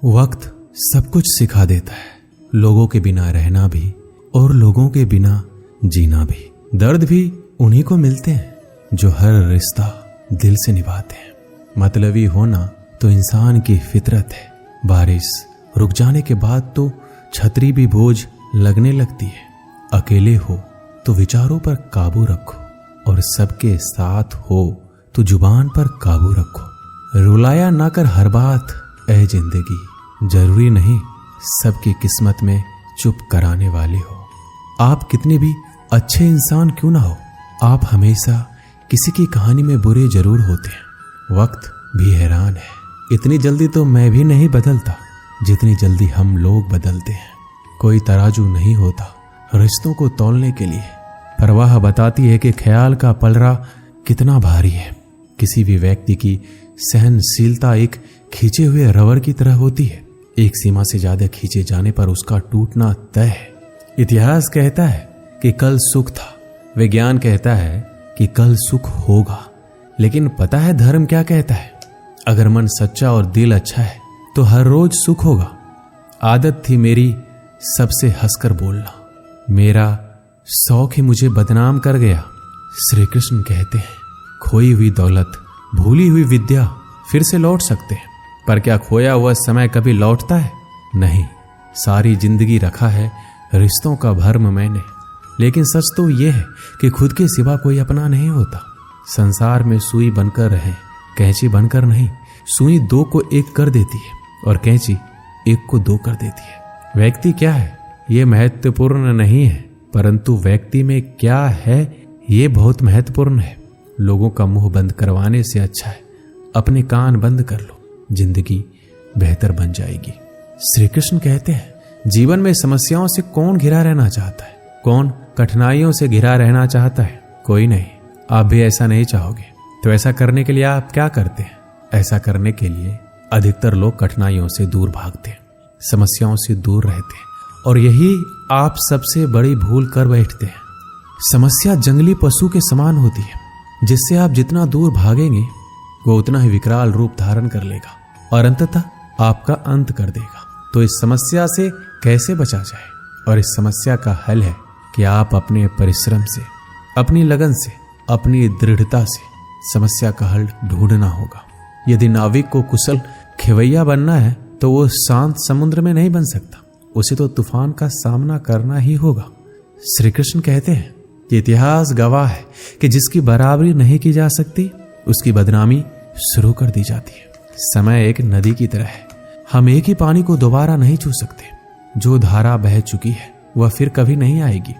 वक्त सब कुछ सिखा देता है, लोगों के बिना रहना भी और लोगों के बिना जीना भी। दर्द भी उन्हीं को मिलते हैं जो हर रिश्ता दिल से निभाते हैं। मतलबी होना तो इंसान की फितरत है। बारिश रुक जाने के बाद तो छतरी भी बोझ लगने लगती है। अकेले हो तो विचारों पर काबू रखो और सबके साथ हो तो जुबान पर काबू रखो। रुलाया ना कर हर बात ऐ जिंदगी, जरूरी नहीं सबकी किस्मत में चुप कराने वाले हो। आप कितने भी अच्छे इंसान क्यों ना हो, आप हमेशा किसी की कहानी में बुरे जरूर होते हैं। वक्त भी हैरान है, इतनी जल्दी तो मैं भी नहीं बदलता जितनी जल्दी हम लोग बदलते हैं। कोई तराजू नहीं होता रिश्तों को तौलने के लिए, परवाह बताती है कि ख्याल का पलड़ा कितना भारी है। किसी भी व्यक्ति की सहनशीलता एक खींचे हुए रबर की तरह होती है। एक सीमा से ज्यादा खींचे जाने पर उसका टूटना तय है। इतिहास कहता है कि कल सुख था, विज्ञान कहता है कि कल सुख होगा, लेकिन पता है धर्म क्या कहता है? अगर मन सच्चा और दिल अच्छा है तो हर रोज सुख होगा। आदत थी मेरी सबसे हंसकर बोलना, मेरा शौक ही मुझे बदनाम कर गया। श्री कृष्ण कहते हैं खोई हुई दौलत, भूली हुई विद्या फिर से लौट सकते हैं, पर क्या खोया हुआ समय कभी लौटता है? नहीं। सारी जिंदगी रखा है रिश्तों का भर्म मैंने, लेकिन सच तो यह है कि खुद के सिवा कोई अपना नहीं होता। संसार में सुई बनकर रहें, कैंची बनकर नहीं। सुई दो को एक कर देती है और कैंची एक को दो कर देती है। व्यक्ति क्या है ये महत्वपूर्ण नहीं है, परंतु व्यक्ति में क्या है ये बहुत महत्वपूर्ण है। लोगों का मुंह बंद करवाने से अच्छा है अपने कान बंद कर लो, जिंदगी बेहतर बन जाएगी। श्री कृष्ण कहते हैं जीवन में समस्याओं से कौन घिरा रहना चाहता है, कौन कठिनाइयों से घिरा रहना चाहता है? कोई नहीं। आप भी ऐसा नहीं चाहोगे तो ऐसा करने के लिए आप क्या करते हैं? ऐसा करने के लिए अधिकतर लोग कठिनाइयों से दूर भागते हैं, समस्याओं से दूर रहते हैं, और यही आप सबसे बड़ी भूल कर बैठते हैं। समस्या जंगली पशु के समान होती है, जिससे आप जितना दूर भागेंगे वो उतना ही विकराल रूप धारण कर लेगा और अंततः आपका अंत कर देगा। तो इस समस्या से कैसे बचा जाए? और इस समस्या का हल है कि आप अपने परिश्रम से, अपनी लगन से, अपनी दृढ़ता से समस्या का हल ढूंढना होगा। यदि नाविक को कुशल खेवैया बनना है तो वो शांत समुद्र में नहीं बन सकता, उसे तो तूफान का सामना करना ही होगा। श्री कृष्ण कहते हैं कि इतिहास गवाह है कि जिसकी बराबरी नहीं की जा सकती उसकी बदनामी शुरू कर दी जाती है। समय एक नदी की तरह है, हम एक ही पानी को दोबारा नहीं छू सकते। जो धारा बह चुकी है वह फिर कभी नहीं आएगी।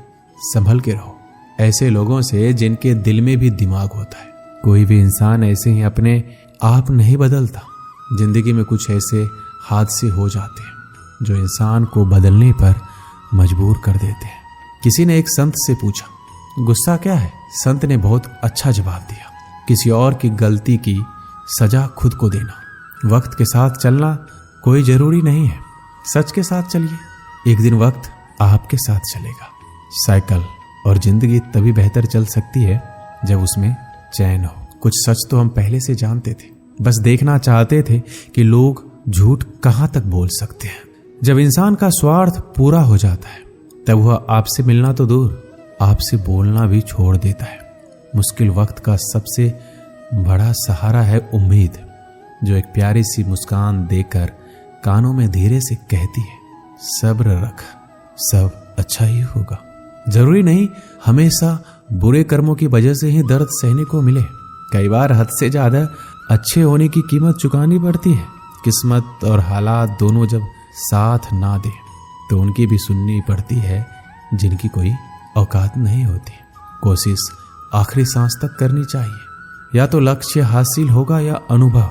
संभल के रहो ऐसे लोगों से जिनके दिल में भी दिमाग होता है। कोई भी इंसान ऐसे ही अपने आप नहीं बदलता। जिंदगी में कुछ ऐसे हादसे हो जाते हैं जो इंसान को बदलने पर मजबूर कर देते हैं। किसी ने एक संत से पूछा गुस्सा क्या है? संत ने बहुत अच्छा जवाब दिया, किसी और की गलती की सजा खुद को देना। वक्त के साथ चलना कोई जरूरी नहीं है, सच के साथ चलिए, एक दिन वक्त आपके साथ चलेगा। साइकिल और जिंदगी तभी बेहतर चल सकती है जब उसमें चैन हो। कुछ सच तो हम पहले से जानते थे, बस देखना चाहते थे कि लोग झूठ कहां तक बोल सकते हैं। जब इंसान का स्वार्थ पूरा हो जाता है तब वह आपसे मिलना तो दूर, आपसे बोलना भी छोड़ देता है। मुश्किल वक्त का सबसे बड़ा सहारा है उम्मीद, जो एक प्यारी सी मुस्कान देकर कानों में धीरे से कहती है सब्र रख, सब अच्छा ही होगा। जरूरी नहीं हमेशा बुरे कर्मों की वजह से ही दर्द सहने को मिले। कई बार हद से ज्यादा अच्छे होने की कीमत चुकानी पड़ती है। किस्मत और हालात दोनों जब साथ ना दे तो उनकी भी सुननी पड़ती है जिनकी कोई औकात नहीं होती। कोशिश आखिरी सांस तक करनी चाहिए, या तो लक्ष्य हासिल होगा या अनुभव।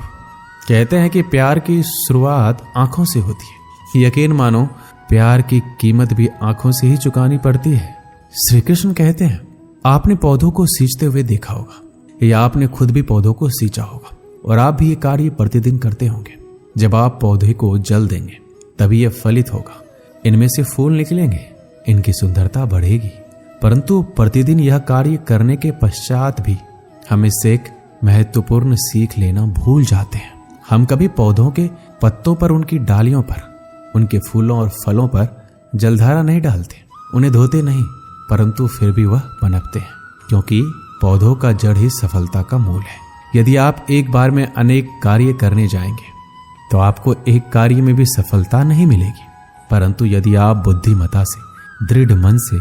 कहते हैं कि प्यार की शुरुआत आंखों से होती है। यकीन मानो प्यार की कीमत भी आंखों से ही चुकानी पड़ती है। श्री कृष्ण कहते हैं आपने पौधों को सींचते हुए देखा होगा, या आपने खुद भी पौधों को सींचा होगा, और आप भी ये कार्य प्रतिदिन करते होंगे। जब आप पौधे को जल देंगे तभी यह फलित होगा, इनमें से फूल निकलेंगे, इनकी सुंदरता बढ़ेगी। परंतु प्रतिदिन यह कार्य करने के पश्चात भी हम इससे एक महत्वपूर्ण सीख लेना भूल जाते हैं। हम कभी पौधों के पत्तों पर, उनकी डालियों पर, उनके फूलों और फलों पर जलधारा नहीं डालते, उन्हें धोते नहीं, परंतु फिर भी वह पनपते हैं, क्योंकि पौधों का जड़ ही सफलता का मूल है। यदि आप एक बार में अनेक कार्य करने जाएंगे तो आपको एक कार्य में भी सफलता नहीं मिलेगी, परंतु यदि आप बुद्धिमता से, दृढ़ मन से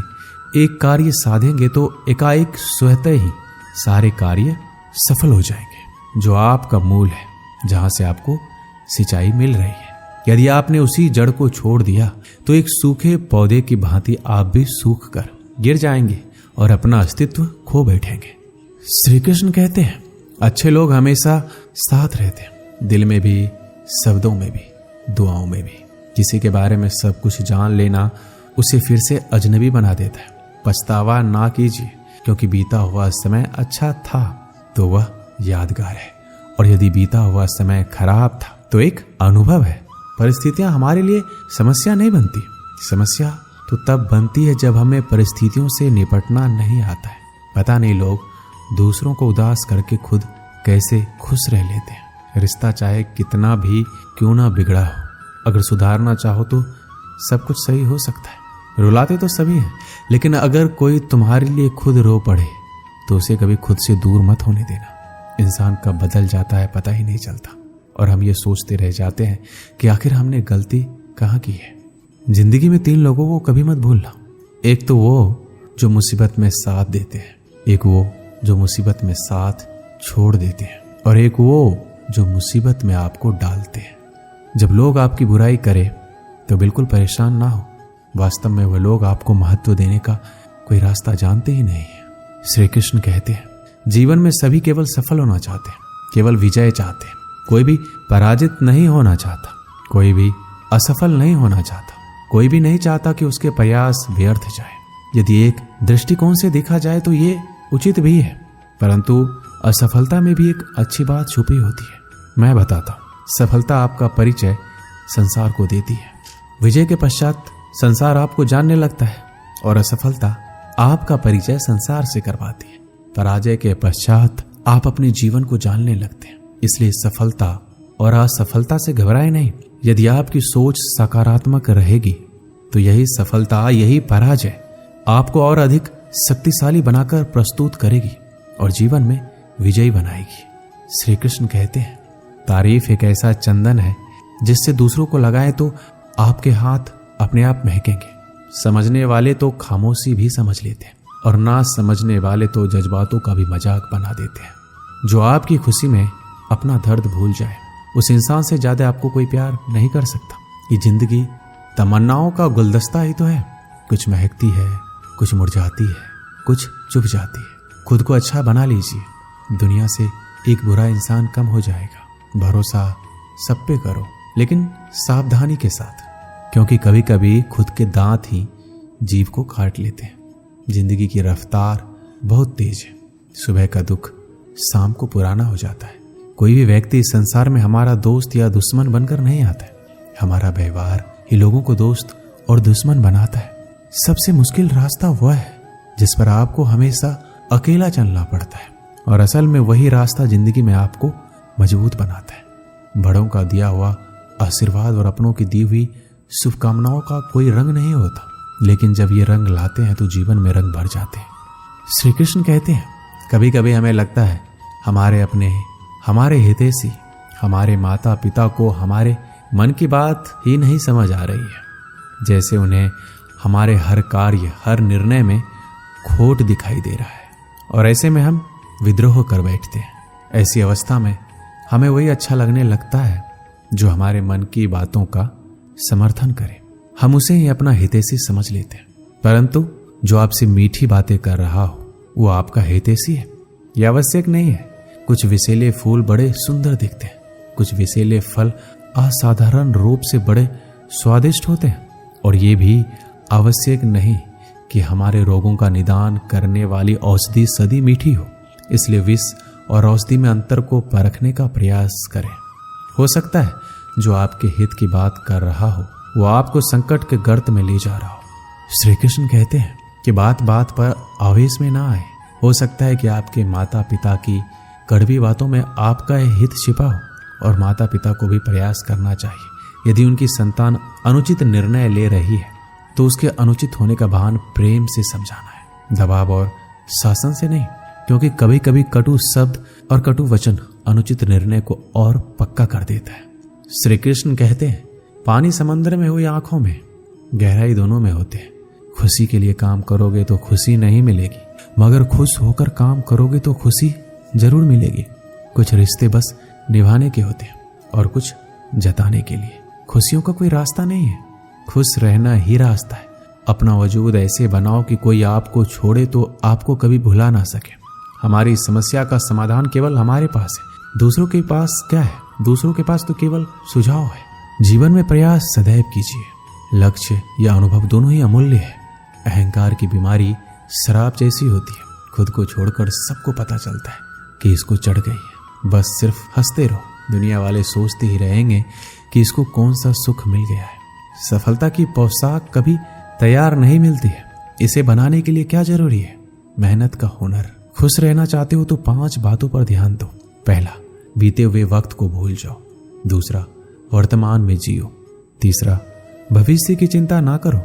एक कार्य साधेंगे तो एकाएक स्वतः ही सारे कार्य सफल हो जाएंगे, जो आपका मूल है, जहां से आपको सिंचाई मिल रही है। यदि आपने उसी जड़ को छोड़ दिया तो एक सूखे पौधे की भांति आप भी सूख कर गिर जाएंगे और अपना अस्तित्व खो बैठेंगे। श्री कृष्ण कहते हैं, अच्छे लोग हमेशा साथ रहते हैं, दिल में भी, शब्दों में भी, दुआओं में भी। किसी के बारे में सब कुछ जान लेना उसे फिर से अजनबी बना देता है। पछतावा ना कीजिए, क्योंकि बीता हुआ समय अच्छा था तो वह यादगार है, और यदि बीता हुआ समय खराब था तो एक अनुभव है। परिस्थितियां हमारे लिए समस्या नहीं बनती, समस्या तो तब बनती है जब हमें परिस्थितियों से निपटना नहीं आता है। पता नहीं लोग दूसरों को उदास करके खुद कैसे खुश रह लेते हैं। रिश्ता चाहे कितना भी क्यों ना बिगड़ा हो, अगर सुधारना चाहो तो सब कुछ सही हो सकता है। रुलाते तो सभी हैं, लेकिन अगर कोई तुम्हारे लिए खुद रो पड़े तो उसे कभी खुद से दूर मत होने देना। इंसान कब बदल जाता है पता ही नहीं चलता, और हम ये सोचते रह जाते हैं कि आखिर हमने गलती कहाँ की है। जिंदगी में 3 लोगों को कभी मत भूलना। एक तो वो जो मुसीबत में साथ देते हैं, एक वो जो मुसीबत में साथ छोड़ देते हैं, और एक वो जो मुसीबत में आपको डालते हैं। जब लोग आपकी बुराई करें तो बिल्कुल परेशान ना हो, वास्तव में वह लोग आपको महत्व देने का कोई रास्ता जानते ही नहीं है। श्री कृष्ण कहते हैं, जीवन में सभी केवल सफल होना चाहते हैं, केवल विजय चाहते हैं। कोई भी पराजित नहीं होना चाहता, कोई भी असफल नहीं होना चाहता, कोई भी नहीं चाहता कि उसके प्रयास व्यर्थ जाए। यदि एक दृष्टिकोण से देखा जाए तो ये उचित भी है, परंतु असफलता में भी एक अच्छी बात छुपी होती है। मैं बताता हूँ। सफलता आपका परिचय संसार को देती है, विजय के पश्चात संसार आपको जानने लगता है, और असफलता आपका परिचय संसार से करवाती है। पराजय के पश्चात आप अपने जीवन को जानने लगते हैं। इसलिए सफलता और असफलता से घबराए नहीं। यदि आपकी सोच सकारात्मक रहेगी तो यही सफलता, यही पराजय आपको और अधिक शक्तिशाली बनाकर प्रस्तुत करेगी और जीवन में विजयी बनाएगी। श्री कृष्ण कहते हैं, तारीफ एक ऐसा चंदन है जिससे दूसरों को लगाए तो आपके हाथ अपने आप महकेंगे। समझने वाले तो खामोशी भी समझ लेते हैं, और ना समझने वाले तो जज्बातों का भी मजाक बना देते हैं। जो आपकी खुशी में अपना दर्द भूल जाए, उस इंसान से ज्यादा आपको कोई प्यार नहीं कर सकता। ये जिंदगी तमन्नाओं का गुलदस्ता ही तो है, कुछ महकती है, कुछ मुरझाती है, कुछ चुप जाती है। खुद को अच्छा बना लीजिए, दुनिया से एक बुरा इंसान कम हो जाएगा। भरोसा सब पे करो, लेकिन सावधानी के साथ, क्योंकि कभी कभी खुद के दांत ही जीव को काट लेते हैं। जिंदगी की रफ्तार बहुत तेज है, सुबह का दुख शाम को पुराना हो जाता है। कोई भी व्यक्ति इस संसार में हमारा दोस्त या दुश्मन बनकर नहीं आता है, हमारा व्यवहार ही लोगों को दोस्त और दुश्मन बनाता है। सबसे मुश्किल रास्ता वह है जिस पर आपको हमेशा अकेला चलना पड़ता है, और असल में वही रास्ता जिंदगी में आपको मजबूत बनाता है। बड़ों का दिया हुआ आशीर्वाद और अपनों की दी हुई शुभकामनाओं का कोई रंग नहीं होता, लेकिन जब ये रंग लाते हैं तो जीवन में रंग भर जाते हैं। श्री कृष्ण कहते हैं, कभी कभी हमें लगता है हमारे अपने, हमारे हितैषी, हमारे माता पिता को हमारे मन की बात ही नहीं समझ आ रही है, जैसे उन्हें हमारे हर कार्य, हर निर्णय में खोट दिखाई दे रहा है, और ऐसे में हम विद्रोह कर बैठते हैं। ऐसी अवस्था में हमें वही अच्छा लगने लगता है जो हमारे मन की बातों का समर्थन करे। हम उसे ही अपना हितैषी समझ लेते हैं, परंतु जो आपसे मीठी बातें कर रहा हो वो आपका हितैषी है, यह आवश्यक नहीं है। कुछ विषैले फूल बड़े सुंदर दिखते हैं, कुछ विषैले फल असाधारण रूप से बड़े स्वादिष्ट होते हैं, और ये भी आवश्यक नहीं कि हमारे रोगों का निदान करने वाली औषधि सदी मीठी हो। इसलिए विष और औषधि में अंतर को परखने का प्रयास करें। हो सकता है जो आपके हित की बात कर रहा हो वो आपको संकट के गर्त में ले जा रहा हो। श्री कृष्ण कहते हैं कि बात बात पर आवेश में ना आए। हो सकता है कि आपके माता पिता की कड़वी बातों में आपका हित छिपा हो, और माता पिता को भी प्रयास करना चाहिए। यदि उनकी संतान अनुचित निर्णय ले रही है तो उसके अनुचित होने का भान प्रेम से समझाना है, दबाव और शासन से नहीं, क्योंकि कभी कभी कटु शब्द और कटु वचन अनुचित निर्णय को और पक्का कर देता है। श्री कृष्ण कहते हैं, पानी समंदर में हो या आंखों में, गहराई दोनों में होते हैं। खुशी के लिए काम करोगे तो खुशी नहीं मिलेगी, मगर खुश होकर काम करोगे तो खुशी जरूर मिलेगी। कुछ रिश्ते बस निभाने के होते हैं और कुछ जताने के लिए। खुशियों का कोई रास्ता नहीं है, खुश रहना ही रास्ता है। अपना वजूद ऐसे बनाओ कि कोई आपको छोड़े तो आपको कभी भुला ना सके। हमारी समस्या का समाधान केवल हमारे पास है, दूसरों के पास क्या है? दूसरों के पास तो केवल सुझाव है। जीवन में प्रयास सदैव कीजिए। लक्ष्य या अनुभव दोनों ही अमूल्य है। अहंकार की बीमारी शराब जैसी होती है, खुद को छोड़कर सबको पता चलता है कि इसको चढ़ गई है। बस सिर्फ हंसते रहो, दुनिया वाले सोचते ही रहेंगे कि इसको कौन सा सुख मिल गया है। सफलता की पोशाक कभी तैयार नहीं मिलती है, इसे बनाने के लिए क्या जरूरी है? मेहनत का हुनर। खुश रहना चाहते हो तो 5 बातों पर ध्यान दो। पहला, बीते हुए वक्त को भूल जाओ। दूसरा, वर्तमान में जियो। तीसरा, भविष्य की चिंता ना करो।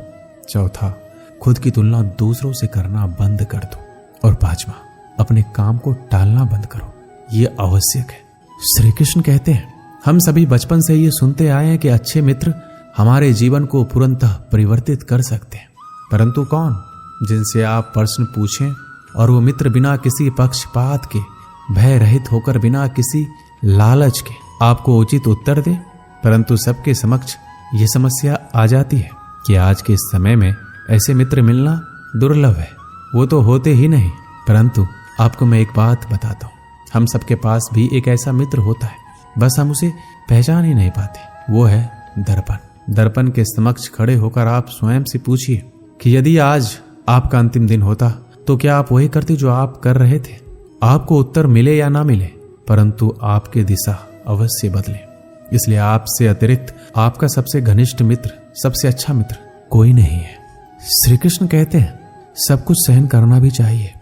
चौथा, खुद की तुलना दूसरों से करना बंद कर दो। और 5वां, अपने काम को टालना बंद करो। ये आवश्यक है। श्री कृष्ण कहते हैं, हम सभी बचपन से ये सुनते आए हैं कि अच्छे मित्र हमारे जीवन को पूर्णतः परिवर्तित कर सकते हैं। परंतु कौन? जिनसे आप प्रश्न पूछें और वो मित्र बिना किसी पक्षपात के, भय रहित होकर, बिना किसी लालच के आपको उचित उत्तर दे। परंतु सबके समक्ष ये समस्या आ जाती है कि आज के समय में ऐसे मित्र मिलना दुर्लभ है, वो तो होते ही नहीं। परंतु आपको मैं एक बात बताता हूँ, हम सबके पास भी एक ऐसा मित्र होता है, बस हम उसे पहचान ही नहीं पाते। वो है दर्पण। दर्पण के समक्ष खड़े होकर आप स्वयं से पूछिए कि यदि आज आपका अंतिम दिन होता तो क्या आप वही करते जो आप कर रहे थे? आपको उत्तर मिले या ना मिले, परंतु आपकी दिशा अवश्य बदले। इसलिए आपसे अतिरिक्त आपका सबसे घनिष्ठ मित्र, सबसे अच्छा मित्र कोई नहीं है। श्री कृष्ण कहते हैं, सब कुछ सहन करना भी चाहिए,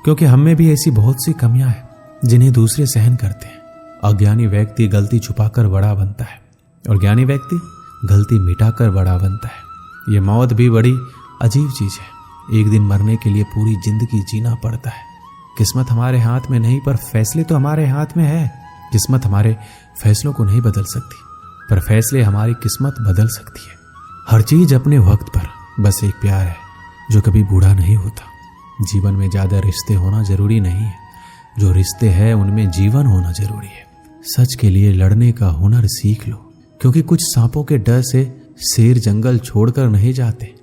क्योंकि हम में भी ऐसी बहुत सी कमियां हैं जिन्हें दूसरे सहन करते हैं। अज्ञानी व्यक्ति गलती छुपाकर बड़ा बनता है और ज्ञानी व्यक्ति गलती मिटाकर बड़ा बनता है। ये मौत भी बड़ी अजीब चीज है। एक दिन मरने के लिए पूरी जिंदगी जीना पड़ता है। किस्मत हमारे हाथ में नहीं, पर फैसले तो हमारे हाथ में है। किस्मत हमारे फैसलों को नहीं बदल सकती, पर फैसले हमारी किस्मत बदल सकती है। हर चीज अपने वक्त पर। बस एक प्यार है जो कभी बूढ़ा नहीं होता। जीवन में ज्यादा रिश्ते होना जरूरी नहीं है, जो रिश्ते हैं उनमें जीवन होना जरूरी है। सच के लिए लड़ने का हुनर सीख लो, क्योंकि कुछ सांपों के डर से शेर जंगल छोड़कर नहीं जाते।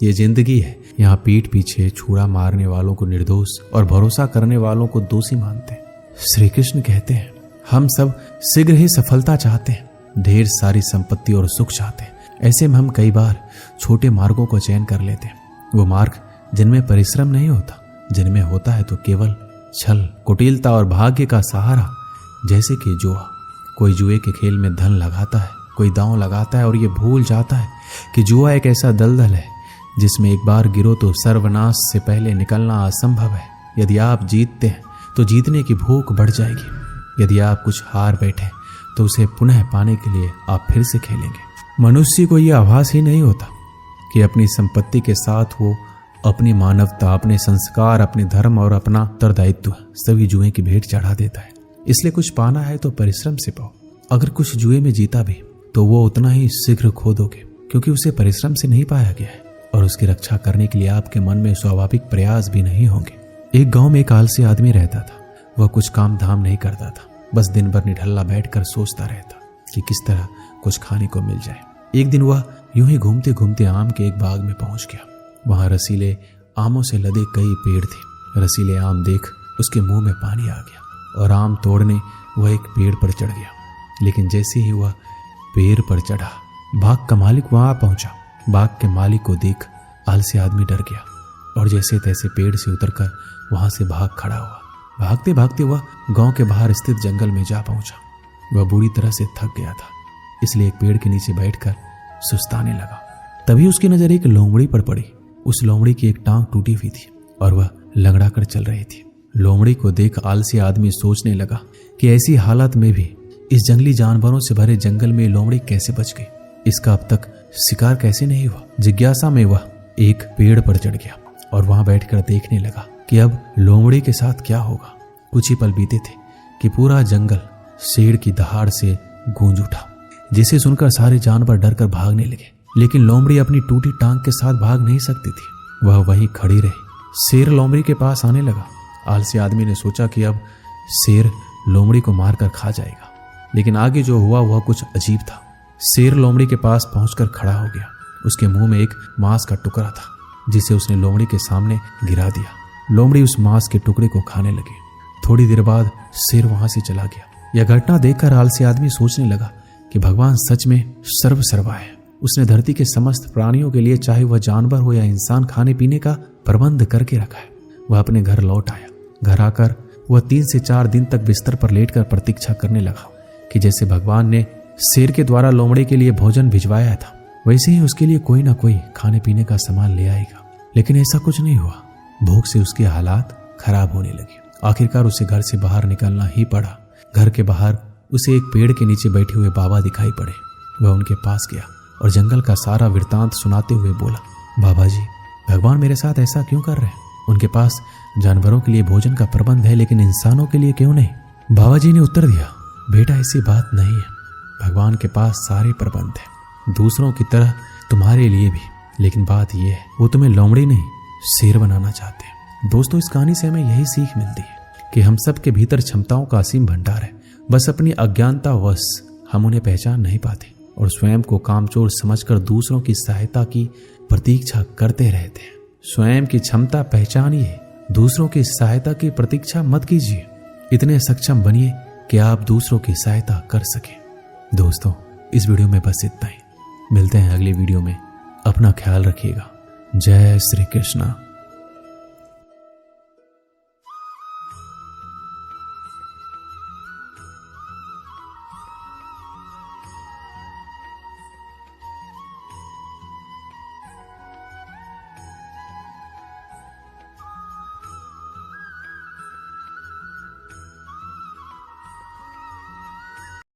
ये जिंदगी है, यहाँ पीठ पीछे छुरा मारने वालों को निर्दोष और भरोसा करने वालों को दोषी मानते हैं। श्री कृष्ण कहते हैं, हम सब शीघ्र ही सफलता चाहते हैं, ढेर सारी संपत्ति और सुख चाहते हैं। ऐसे में हम कई बार छोटे मार्गों को चयन कर लेते हैं, वो मार्ग जिनमें परिश्रम नहीं होता, जिनमें होता है तो केवल छल, कुटिलता और भाग्य का सहारा। जैसे कि जुआ। कोई जुए के खेल में धन लगाता है, कोई दांव लगाता है और ये भूल जाता है कि जुआ एक ऐसा दलदल है जिसमें एक बार गिरो तो सर्वनाश से पहले निकलना असंभव है। यदि आप जीतते हैं तो जीतने की भूख बढ़ जाएगी। यदि आप कुछ हार बैठे तो उसे पुनः पाने के लिए आप फिर से खेलेंगे। मनुष्य को यह आभास ही नहीं होता कि अपनी संपत्ति के साथ वो अपनी मानवता, अपने संस्कार, अपने धर्म और अपना उत्तरदायित्व सभी जुए की भेंट चढ़ा देता है। इसलिए कुछ पाना है तो परिश्रम से पाओ। अगर कुछ जुए में जीता भी तो वो उतना ही शीघ्र खो दोगे, क्योंकि उसे परिश्रम से नहीं पाया गया है और उसकी रक्षा करने के लिए आपके मन में स्वाभाविक प्रयास भी नहीं होंगे। एक गांव में एक आलसी आदमी रहता था। वह कुछ काम धाम नहीं करता था, बस दिन भर निठल्ला बैठकर सोचता रहता कि किस तरह कुछ खाने को मिल जाए। एक दिन वह यूं ही घूमते घूमते आम के एक बाग में पहुंच गया। वहां रसीले आमों से लदे कई पेड़ थे। रसीले आम देख उसके मुंह में पानी आ गया और आम तोड़ने वह एक पेड़ पर चढ़ गया। लेकिन जैसे ही वह पेड़ पर चढ़ा, बाग का मालिक वहां पहुंचा। बाग के मालिक को देख आलसी आदमी डर गया और जैसे तैसे पेड़ से उतरकर वहां से भाग खड़ा हुआ। भागते भागते वह गांव के बाहर स्थित जंगल में जा पहुंचा। वह बुरी तरह से थक गया था, इसलिए एक पेड़ के नीचे बैठकर सुस्ताने लगा। तभी उसकी नजर एक लोमड़ी पर पड़ी। उस लोमड़ी की एक टांग टूटी हुई थी और वह लंगड़ा कर चल रही थी। लोमड़ी को देख आलसी आदमी सोचने लगा कि ऐसी हालत में भी इस जंगली जानवरों से भरे जंगल में लोमड़ी कैसे बच गई? इसका अब तक शिकार कैसे नहीं हुआ? जिज्ञासा में वह एक पेड़ पर चढ़ गया और वहां बैठकर देखने लगा कि अब लोमड़ी के साथ क्या होगा। कुछ ही पल बीते थे कि पूरा जंगल शेर की दहाड़ से गूंज उठा, जिसे सुनकर सारे जानवर डरकर भागने लगे। लेकिन लोमड़ी अपनी टूटी टांग के साथ भाग नहीं सकती थी, वह वहीं खड़ी रही। शेर लोमड़ी के पास आने लगा। आलसी आदमी ने सोचा कि अब शेर लोमड़ी को मारकर खा जाएगा, लेकिन आगे जो हुआ वह कुछ अजीब था। शेर लोमड़ी के पास पहुंचकर खड़ा हो गया। उसके मुंह में एक मांस का टुकड़ा था, जिसे उसने लोमड़ी के सामने गिरा दिया। लोमड़ी उस मांस के टुकड़े को खाने लगी। थोड़ी देर बाद शेर वहां से चला गया। यह घटना देखकर आलसी आदमी सोचने लगा कि भगवान सच में सर्वसर्वा है। उसने धरती के समस्त प्राणियों के लिए, चाहे वह जानवर हो या इंसान, खाने पीने का प्रबंध करके रखा है। वह अपने घर लौट आया। घर आकर वह 3 से 4 दिन तक बिस्तर पर लेटकर प्रतीक्षा करने लगा कि जैसे भगवान ने शेर के द्वारा लोमड़ी के लिए भोजन भिजवाया था, वैसे ही उसके लिए कोई ना कोई खाने पीने का सामान ले आएगा। लेकिन ऐसा कुछ नहीं हुआ। भूख से उसके हालात खराब होने लगे। आखिरकार उसे घर से बाहर निकलना ही पड़ा। घर के बाहर उसे एक पेड़ के नीचे बैठे हुए बाबा दिखाई पड़े। वह उनके पास गया और जंगल का सारा वृत्तांत सुनाते हुए बोला, बाबा जी, भगवान मेरे साथ ऐसा क्यों कर रहे हैं? उनके पास जानवरों के लिए भोजन का प्रबंध है, लेकिन इंसानों के लिए क्यों नहीं? बाबा जी ने उत्तर दिया, बेटा ऐसी बात नहीं है। भगवान के पास सारे प्रबंध है, दूसरों की तरह तुम्हारे लिए भी। लेकिन बात यह है, वो तुम्हें लोमड़ी नहीं शेर बनाना चाहते हैं। दोस्तों, इस कहानी से हमें यही सीख मिलती है कि हम सब के भीतर क्षमताओं का असीम भंडार है। बस अपनी अज्ञानतावश हम उन्हें पहचान नहीं पाते और स्वयं को कामचोर समझकर दूसरों की सहायता की प्रतीक्षा करते रहते हैं। स्वयं की क्षमता पहचानिए, दूसरों की सहायता की प्रतीक्षा मत कीजिए। इतने सक्षम बनिए कि आप दूसरों की सहायता कर सकें। दोस्तों, इस वीडियो में बस इतना ही। मिलते हैं अगली वीडियो में। अपना ख्याल रखिएगा। जय श्री कृष्णा।